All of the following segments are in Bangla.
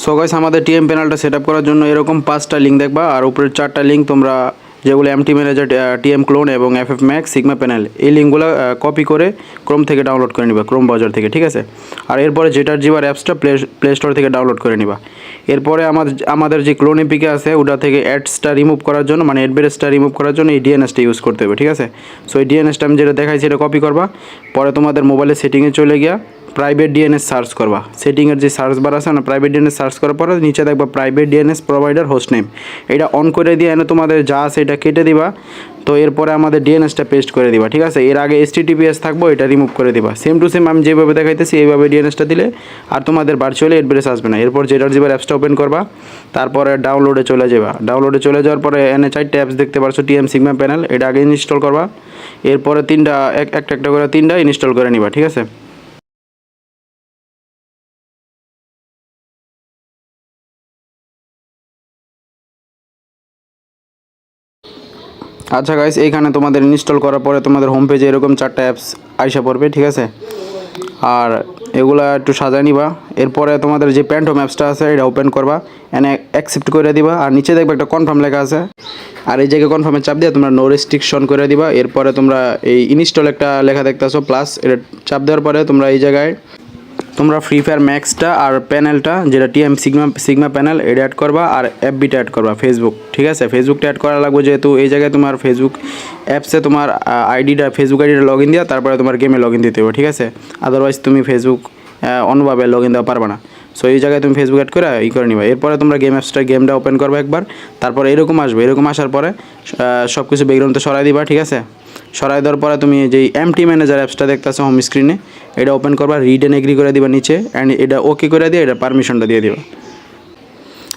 সো গাইস আমাদের টিএম প্যানেলটা সেট আপ করার জন্য এরকম 5টা লিঙ্ক দেখবা আর উপরে 4টা লিঙ্ক তোমরা যেগুলো এমটি ম্যানেজার টিএম ক্লোন এবং এফএফ ম্যাক্স সিগমা প্যানেল এই লিঙ্কগুলো কপি করে ক্রোম থেকে ডাউনলোড করে নিবা, ক্রোম ব্রাউজার থেকে, ঠিক আছে। আর এরপরে যেটার জিবার অ্যাপসটা প্লে স্টোর থেকে ডাউনলোড করে নিবা। এরপরে আমাদের যে ক্লোন এপিকে আছে ওটা থেকে অ্যাডসটা রিমুভ করার জন্য, মানে অ্যাডভারেজটা রিমুভ করার জন্য এই ডিএনএসটা ইউজ করতে হবে, ঠিক আছে। সো এই ডিএনএসটা আমি যেটা দেখাইছি এটা কপি করবা, পরে তোমাদের মোবাইলের সেটিংয়ে চলে গিয়া প্রাইভেট ডিএনএস সার্চ করবা। সেটিংয়ের যে সার্চ বার আছে না, প্রাইভেট ডিএনএস সার্চ করার পরে নিচে দেখবা private DNS provider host name, এটা অন করে দিয়ে এনে তোমাদের যা আছে এটা কেটে দিবা। তো এরপরে আমাদের ডিএনএসটা পেস্ট করে দিবা, ঠিক আছে। এর আগে HTTPS থাকবো, এটা রিমুভ করে দিবা। সেম টু সেম আমি যেভাবে দেখাইতেছি এইভাবে ডিএনএসটা দিলে আর তোমাদের ভার্চুয়ালি অ্যাড্রেস আসবে না। এরপর যেটার জিবার অ্যাপসটা ওপেন করবা, তারপরে ডাউনলোডে চলে যাবা। ডাউনলোডে চলে যাওয়ার পরে এনে 4টা অ্যাপস দেখতে পারছো টিএম সিগমা প্যানেল, এটা আগে ইনস্টল করবা। এরপরে একটা করে 3টা ইনস্টল করে নিবা, ঠিক আছে। আচ্ছা গাইস, এইখানে তোমাদের ইনস্টল করার পরে তোমাদের হোম পেজে এরকম 4টা অ্যাপস আইসা পড়বে, ঠিক আছে। আর এগুলা একটু সাজায় নিবা। এরপরে তোমাদের যে প্যান্টম অ্যাপসটা আছে এটা ওপেন করবা, এনে অ্যাকসেপ্ট করে দিবা। আর নিচে দেখবে একটা কনফার্ম লেখা আছে, আর এই জায়গায় কনফার্মে চাপ দিয়ে তোমরা নো রেস্ট্রিকশন করে দিবা। এরপরে তোমরা এই ইনস্টল একটা লেখা দেখতেছো প্লাস, এটা চাপ দেওয়ার পরে তোমরা এই জায়গায় তোমরা ফ্রি ফায়ার ম্যাক্সটা আর প্যানেলটা যেটা টিএম সিগমা প্যানেল এটা অ্যাড করবা, আর এফবিটা অ্যাড করবা, ফেসবুক, ঠিক আছে। ফেসবুকটা অ্যাড করা লাগবে যেহেতু এই জায়গায় তোমার ফেসবুক অ্যাপসে তোমার ফেসবুক আইডিটা লগ ইন দেওয়া, তারপরে তোমার গেমে লগ ইন দিতে হবে, ঠিক আছে। আদারওয়াইজ তুমি ফেসবুক অন্যভাবে লগ ইন দেওয়া পারবে না। সো এই জায়গায় তুমি ফেসবুক অ্যাড করে করে নিবা। এরপরে তোমরা গেমটা ওপেন করবে একবার, তারপরে এরকম আসবে। এরকম আসার পরে সব কিছু ব্যাকগ্রাউন্ডে সরাই দিবা, ঠিক আছে। সরাই দেওয়ার পরে তুমি যেই এমটি ম্যানেজার অ্যাপসটা দেখতেছো হোম স্ক্রিনে, এটা ওপেন করবা, রিড এন্ড এগ্রি করে দিবা নিচে, অ্যান্ড এটা ওকে করে দিয়ে এটা পারমিশনটা দিয়ে দিবা।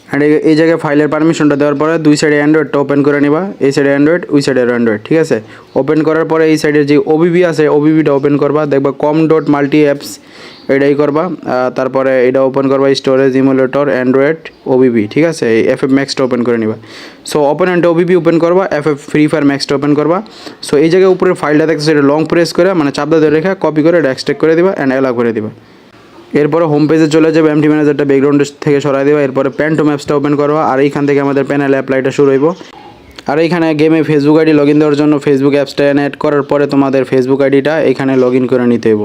অ্যান্ড এই জায়গায় ফাইলের পারমিশনটা দেওয়ার পরে দুই সাইডে অ্যান্ড্রয়েডটা ওপেন করে নিবা, এই সাইডে অ্যান্ড্রয়েড, ওই সাইডে অ্যান্ড্রয়েড, ঠিক আছে। ওপেন করার পরে এই সাইডের যে ওবিবি আছে ওবিবিটা ওপেন করবা, দেখবা com.multi apps এটাই করবা। তারপরে এটা ওপেন করবা স্টোরেজ ইমুলেটর অ্যান্ড্রয়েড ওবিবি, ঠিক আছে। এই এফএফ ম্যাক্সটা ওপেন করে নিবা। So open and OBB open করবা, এফএফ ফ্রি ফায়ার ম্যাক্সটা ওপেন করবা। সো এই জায়গায় উপরে ফাইলটা দেখছো এটা লং প্রেস করে, মানে চাপ দিয়ে রেখা কপি করে এটা এক্সট্রাক্ট করে দিবা অ্যান্ড অ্যালাউ করে দিবা। এরপরে হোম পেজে চলে যাবে, এমটি ম্যানেজারটা ব্যাকগ্রাউন্ড থেকে সরাই দেবা। এরপরে প্যান্টম অ্যাপসটা ওপেন করবা, আর এইখান থেকে আমাদের প্যানেল অ্যাপ্লাইটা শুরু হইব। আর এইখানে গেমে ফেসবুক আইডি লগ ইন দেওয়ার জন্য ফেসবুক অ্যাপসটা অ্যাড করার পরে তোমাদের ফেসবুক আইডিটা এখানে লগ ইন করে নিতে হইব।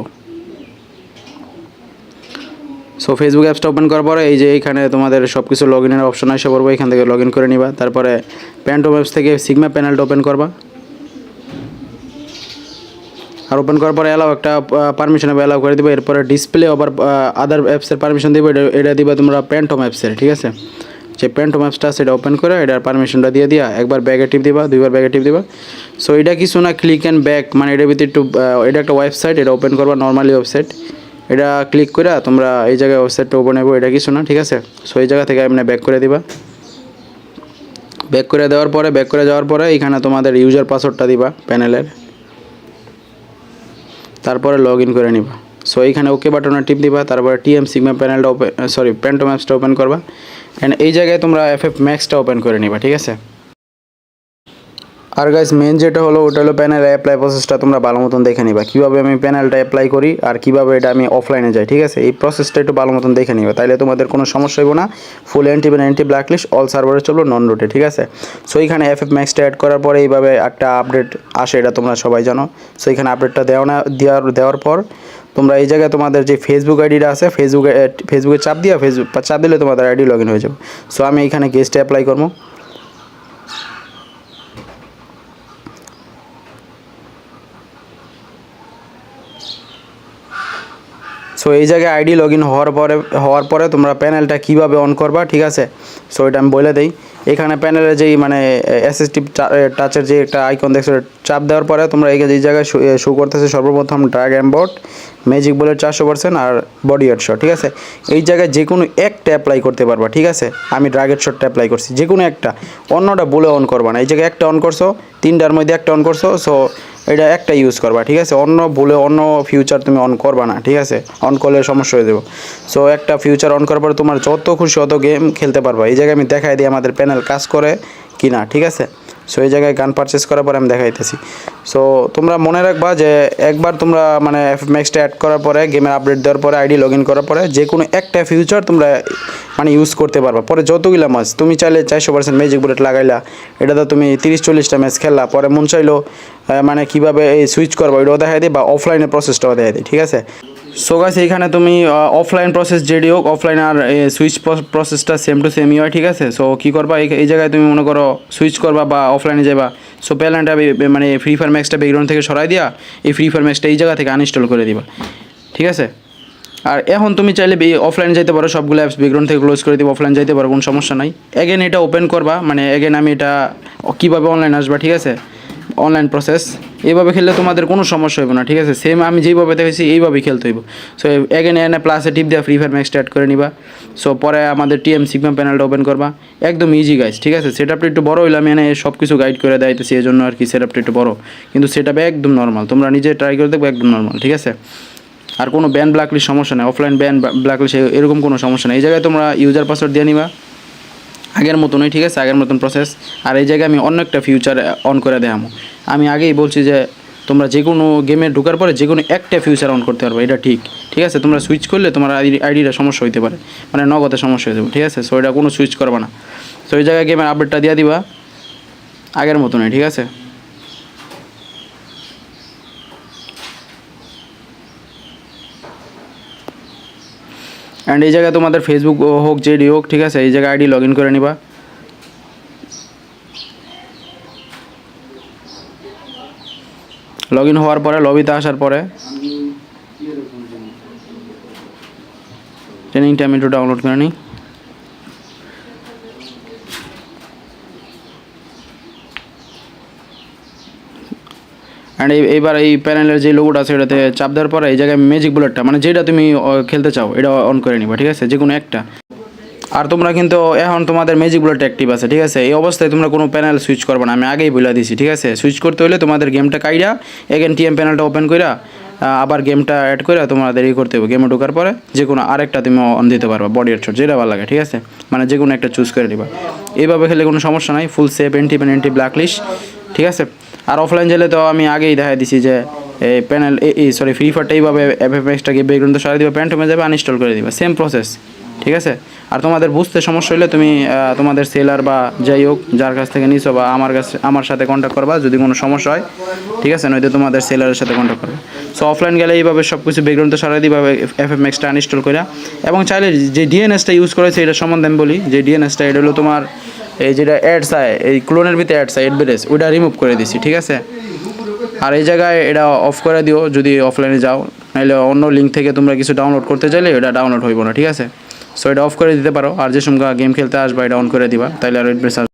সো ফেসবুক অ্যাপসটা ওপেন করার পরে এই যে এইখানে তোমাদের সব কিছু লগ ইনের অপশন আসে পড়বো, এখান থেকে লগ ইন করে নিবা। তারপরে প্যান্টম অ্যাপস থেকে সিগমা প্যানেলটা ওপেন করবা, আর ওপেন করার পরে অ্যালাউ একটা পারমিশন হবে, অ্যালাউ করে দিবা। এরপরে ডিসপ্লে আবার আদার অ্যাপসের পারমিশন দিবে, এটা দিবা তোমরা প্যান্টম অ্যাপসের, ঠিক আছে। যে প্যান্টম অ্যাপসটা সেটা ওপেন করে এটার পারমিশনটা দিয়ে দিয়া একবার ব্যাগে টিপ দিবা, দুইবার ব্যাগে টিপ দিবা। সো এটা কিছু না, ক্লিক অ্যান্ড ব্যাক, মানে এটার ভিতরে একটু এটা একটা ওয়েবসাইট, এটা ওপেন করবা নর্মালি ওয়েবসাইট, এটা ক্লিক করে তোমরা এই জায়গায় ওয়েবসাইটটা ওপেন হবে, এটা কিছু না, ঠিক আছে। সো এই জায়গা থেকে এমনি ব্যাক করে দিবা। ব্যাক করে যাওয়ার পরে এখানে তোমাদের ইউজার পাসওয়ার্ডটা দিবা প্যানেলের, তারপরে লগ ইন করে নিবা। সো এইখানে ওকে বাটনে টিপ দিবা, তারপরে টিএম সিগমা প্যানেলটা প্যান্টম অ্যাপসটা ওপেন করবা, অ্যান্ড এই জায়গায় তোমরা এফএফ ম্যাক্সটা ওপেন করে নিবা, ঠিক আছে। আর গাইস মেন যেটা হলো ওটা হলো প্যানেল অ্যাপ্লাই প্রসেসটা তোমরা ভালো মতন দেখে নিবা, কীভাবে আমি প্যানেলটা অ্যাপ্লাই করি আর কীভাবে এটা আমি অফলাইনে যাই, ঠিক আছে। এই প্রসেসটা একটু ভালো মতন দেখে নিবা, তাইলে তোমাদের কোনো সমস্যা হইব না। ফুল অ্যান্টি ব্ল্যাকলিস্ট অল সার্ভারে চলবে, নন রুটে, ঠিক আছে। সো এইখানে এফএফ ম্যাক্সটা অ্যাড করার পরে এইভাবে একটা আপডেট আসে, এটা তোমরা সবাই জানো। সো এইখানে আপডেটটা দেওয়ার পর তোমরা এই জায়গায় তোমাদের যে ফেসবুক আইডিটা আছে ফেসবুকে চাপ দিলে তোমাদের আইডি লগ ইন হয়ে যাবে। সো আমি এইখানে গেস্টে অ্যাপ্লাই করবো। সো এই জায়গায় আইডি লগ ইন হওয়ার পরে তোমরা প্যানেলটা কীভাবে অন করবা, ঠিক আছে। সো এটা আমি বলে দিই। এখানে প্যানেলে যেই মানে অ্যাসিস্টিভ টাচের যে একটা আইকন দেখছো, চাপ দেওয়ার পরে তোমরা এই জায়গায় শো করতেছে সর্বপ্রথম ড্র্যাগ অ্যাম্বট ম্যাজিক বুলেট 400% আর বডি হেডশট, ঠিক আছে। এই জায়গায় যে কোনো একটা অ্যাপ্লাই করতে পারবা, ঠিক আছে। আমি ড্র্যাগ হেডশটটা অ্যাপ্লাই করছি, যে কোনো একটা, অন্যটা বলে অন করবা না। এই জায়গায় একটা অন করছো, 3টার মধ্যে একটা অন করছো, সো এটা একটা ইউজ করবা, ঠিক আছে। অন্য ফিউচার তুমি অন করবা না, ঠিক আছে। অন করলে সমস্যা হয়ে যাবে। সো একটা ফিউচার অন করার পরে তোমার যত খুশি অত গেম খেলতে পারবা। এই জায়গায় আমি দেখাই দিই আমাদের প্যানেল কাজ করে কি না, ঠিক আছে। সো এই জায়গায় গান পারচেস করার পরে আমি দেখাইতেছি। সো তোমরা মনে রাখবা যে একবার তোমরা মানে এফএফ ম্যাক্সটা অ্যাড করার পরে গেমের আপডেট দেওয়ার পরে আইডি লগ ইন করার পরে যে কোনো একটা ফিউচার তোমরা মানে ইউজ করতে পারবা। পরে যতগুলা ম্যাচ তুমি চাইলে 400% ম্যাজিক বুলেট লাগাইলা, এটাতে তুমি 30-40টা ম্যাচ খেললা, পরে মন চাইলো মানে কীভাবে এই সুইচ করবা ওইটাও দেখাই দিই, বা অফলাইনের প্রসেসটাও দেখাই দিই, ঠিক আছে। সো গাইস এইখানে তুমি অফলাইন প্রসেস যেটি হোক, অফলাইন আর সুইচ প্রসেসটা সেম টু সেমই হয়, ঠিক আছে। সো কী করবা, এই জায়গায় তুমি মনে করো সুইচ করবা বা অফলাইনে যাবা। সো প্যালেনটা মানে ফ্রি ফায়ার ম্যাক্সটা ব্যাকগ্রাউন্ড থেকে সরাই দিয়া এই ফ্রি ফায়ার ম্যাক্সটা এই জায়গা থেকে আনইনস্টল করে দিবা, ঠিক আছে। আর এখন তুমি চাইলে অফলাইনে যাইতে পারো, সবগুলো অ্যাপস ব্যাকগ্রাউন্ড থেকে ক্লোজ করে দিবা, অফলাইন যাইতে পারো, কোনো সমস্যা নাই। এগেন এটা ওপেন করবা, মানে এগেন আমি এটা কীভাবে অনলাইন আসবা, ঠিক আছে, অনলাইন প্রসেস এইভাবে খেললে তোমাদের কোনো সমস্যা হবে না, ঠিক আছে। সেম আমি যেইভাবে দেখেছি এইভাবেই খেলতে হইব। সো এগেন এনে প্লাসে টিপ দেওয়া ফ্রি ফায়ার ম্যাক্স স্টার্ট করে নিবা। সো পরে আমাদের টিএম সিগমা প্যানেলটা ওপেন করবা, একদম ইজি গাইজ, ঠিক আছে। সেটআপটা একটু বড় হইলে আমি এনে সব কিছু গাইড করে দেখাইতেছি, এই জন্য আর কি সেটআপটা একটু বড়, কিন্তু সেটআপ একদম নর্মাল, তোমরা নিজে ট্রাই করে দেখবো, একদম নর্মাল, ঠিক আছে। আর কোনো ব্যান ব্ল্যাকলিস্ট সমস্যা নেই, অফলাইন ব্যান ব্ল্যাকলিস্ট এরকম কোনো সমস্যা নেই। এই জায়গায় তোমরা ইউজার পাসওয়ার্ড দিয়ে নিবা আগের মতনই, ঠিক আছে, আগের মতন প্রসেস। আর এই জায়গায় আমি অন্য একটা ফিউচার অন করে দেখাবো। আমি আগেই বলছি যে তোমরা যে কোনো গেমে ঢোকার পরে যে কোনো একটা ফিউচার অন করতে পারবে, এটা ঠিক, ঠিক আছে। তোমরা সুইচ করলে তোমার আইডিটা সমস্যা হইতে পারে, মানে নগদে সমস্যা হয়ে যাবে, ঠিক আছে। সো এটা কোনো সুইচ করবা না। সো এই জায়গায় গেমের আপডেটটা দিয়ে দিবা আগের মতনই, ঠিক আছে। অ্যান্ড এই জায়গায় তোমাদের ফেসবুক হোক যেডি হোক, ঠিক আছে, এই জায়গায় আইডি লগ ইন করে নিবা। লগ ইন হওয়ার পরে লবিতে আসার পরে ট্রেনিংটা আমি একটু ডাউনলোড করে নিই। অ্যান্ড এইবার এই প্যানেলের যে লোগোটা আছে এটাতে চাপ দেওয়ার পরে এই জায়গায় ম্যাজিক বুলেটটা, মানে যেটা তুমি খেলতে চাও এটা অন করে নিবা, ঠিক আছে, যে কোনো একটা। আর তোমরা কিন্তু এখন তোমাদের ম্যাজিক বুলেট অ্যাক্টিভ আছে, ঠিক আছে। এই অবস্থায় তোমরা কোনো প্যানেল সুইচ করবে না, আমি আগেই বলে দিছি, ঠিক আছে। সুইচ করতে হলে তোমাদের গেমটা কাইরা এগেন টিএম প্যানেলটা ওপেন কইরা আবার গেমটা অ্যাড করে তোমাদের এই করতে হবে। গেমে ঢোকার পরে যে কোনো আরেকটা তুমি অন দিতে পারবা, বডি হেডশট যেটা ভালো লাগে, ঠিক আছে, মানে যে কোনো একটা চুজ করে নিবা। এইভাবে খেলে কোনো সমস্যা নাই, ফুল সেফ, এন্টি ব্ল্যাকলিস্ট, ঠিক আছে। আর অফলাইন গেলে তো আমি আগেই দেখাই দিছি যে এই প্যানেল ফ্রি ফায়ারটা এইভাবে এফএফএক্সটাকে ব্যাকগ্রাউন্ডে সরাই দিবা, প্যান্টমে যাবে, আনইনস্টল করে দিবা, সেম প্রসেস, ঠিক আছে। আর তোমাদের বুঝতে সমস্যা হলে তুমি তোমাদের সেলার বা যাই হোক যার কাছ থেকে নিছো বা আমার সাথে কন্ট্যাক্ট করবা যদি কোনো সমস্যা হয়, ঠিক আছে, নয়তো তোমাদের সেলারের সাথে কন্ট্যাক্ট করবে। সো অফলাইন গেলে এইভাবে সব কিছু ব্যাকগ্রাউন্ডে সরাই দিবা এফএফএক্সটা আনইনস্টল করে। এবং চাইলে যে ডিএনএসটা ইউজ করেছে এটা সম্বন্ধে আমি বলি, যে ডিএনএসটা এটা হলো তোমার এই যেটা অ্যাডস হয়, এই ক্লোনের ভিতরে অ্যাডস হয়, অ্যাডভারেজ ওইটা রিমুভ করে দিছি, ঠিক আছে। আর এই জায়গায় এটা অফ করে দিও যদি অফলাইনে যাও, নাহলে অন্য লিঙ্ক থেকে তোমরা কিছু ডাউনলোড করতে চাইলে এটা ডাউনলোড হইব না, ঠিক আছে। সো এটা অফ করে দিতে পারো। আর যে সময় গেম খেলতে আসবা এটা অন করে দিবা, তাইলে আর